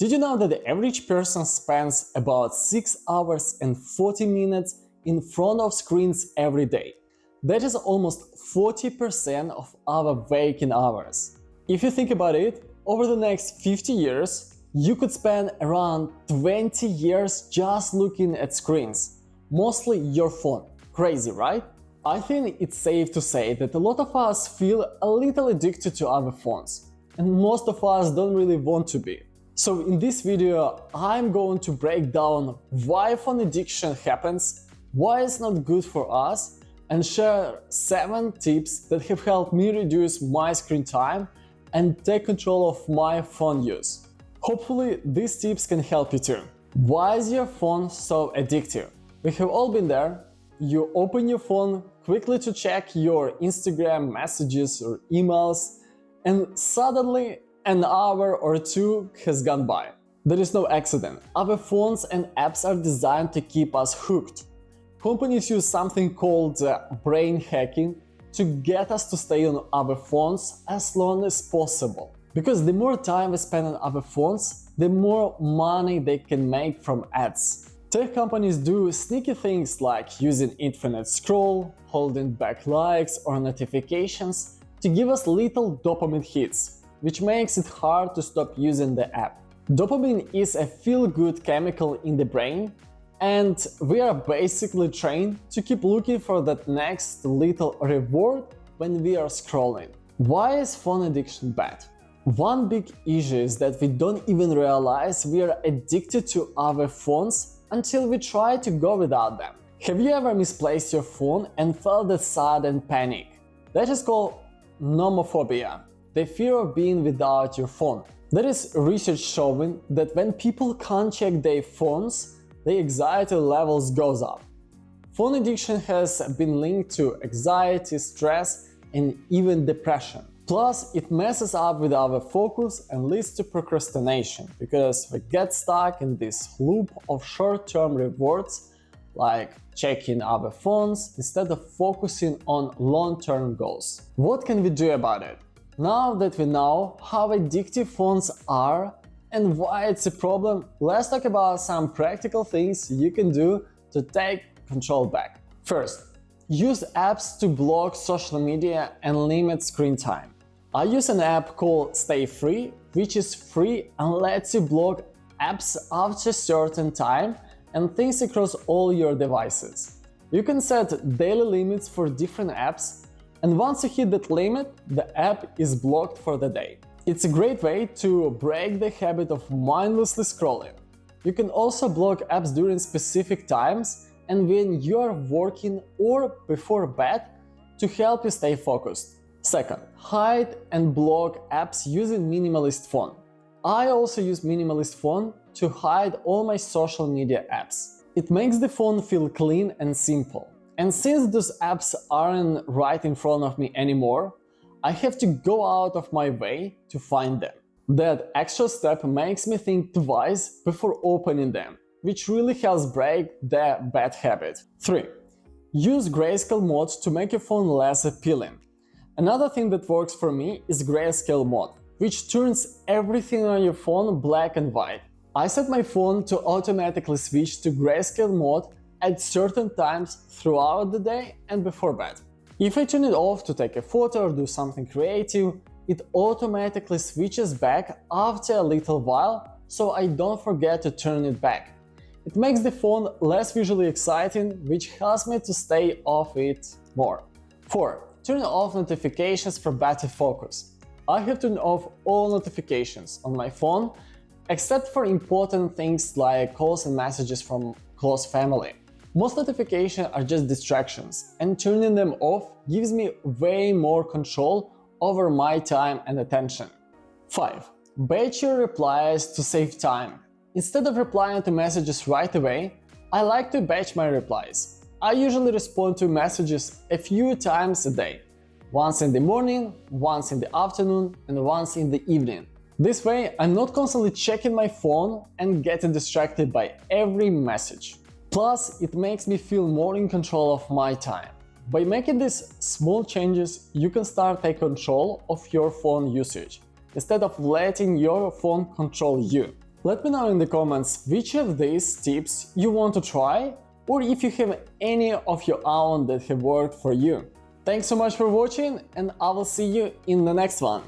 Did you know that the average person spends about 6 hours and 40 minutes in front of screens every day? That is almost 40% of our waking hours. If you think about it, over the next 50 years, you could spend around 20 years just looking at screens, mostly your phone. Crazy, right? I think it's safe to say that a lot of us feel a little addicted to our phones, and most of us don't really want to be. So in this video, I'm going to break down why phone addiction happens, why it's not good for us, and share 7 tips that have helped me reduce my screen time and take control of my phone use. Hopefully, these tips can help you too. Why is your phone so addictive? We have all been there. You open your phone quickly to check your Instagram messages or emails, and suddenly an hour or two has gone by. There is no accident. Our phones and apps are designed to keep us hooked. Companies use something called brain hacking to get us to stay on our phones as long as possible. Because the more time we spend on our phones, the more money they can make from ads. Tech companies do sneaky things like using infinite scroll, holding back likes or notifications to give us little dopamine hits, which makes it hard to stop using the app. Dopamine is a feel-good chemical in the brain, and we are basically trained to keep looking for that next little reward when we are scrolling. Why is phone addiction bad? One big issue is that we don't even realize we are addicted to our phones until we try to go without them. Have you ever misplaced your phone and felt that sudden panic? That is called nomophobia, the fear of being without your phone. There is research showing that when people can't check their phones, their anxiety levels goes up. Phone addiction has been linked to anxiety, stress, and even depression. Plus, it messes up with our focus and leads to procrastination, because we get stuck in this loop of short-term rewards, like checking our phones, instead of focusing on long-term goals. What can we do about it? Now that we know how addictive phones are and why it's a problem, let's talk about some practical things you can do to take control back. First, use apps to block social media and limit screen time. I use an app called Stay Free, which is free and lets you block apps after a certain time and things across all your devices. You can set daily limits for different apps, and once you hit that limit, the app is blocked for the day. It's a great way to break the habit of mindlessly scrolling. You can also block apps during specific times and when you are working or before bed to help you stay focused. Second, hide and block apps using Minimalist Phone. I also use Minimalist Phone to hide all my social media apps. It makes the phone feel clean and simple. And since those apps aren't right in front of me anymore, I have to go out of my way to find them. That extra step makes me think twice before opening them, which really helps break the bad habit. 3. Use grayscale mode to make your phone less appealing. Another thing that works for me is grayscale mode, which turns everything on your phone black and white. I set my phone to automatically switch to grayscale mode at certain times throughout the day and before bed. If I turn it off to take a photo or do something creative, it automatically switches back after a little while, so I don't forget to turn it back. It makes the phone less visually exciting, which helps me to stay off it more. 4. Turn off notifications for better focus. I have turned off all notifications on my phone, except for important things like calls and messages from close family. Most notifications are just distractions, and turning them off gives me way more control over my time and attention. 5. Batch your replies to save time. Instead of replying to messages right away, I like to batch my replies. I usually respond to messages a few times a day. Once in the morning, once in the afternoon, and once in the evening. This way, I'm not constantly checking my phone and getting distracted by every message. Plus, it makes me feel more in control of my time. By making these small changes, you can start taking control of your phone usage, instead of letting your phone control you. Let me know in the comments which of these tips you want to try, or if you have any of your own that have worked for you. Thanks so much for watching, and I will see you in the next one.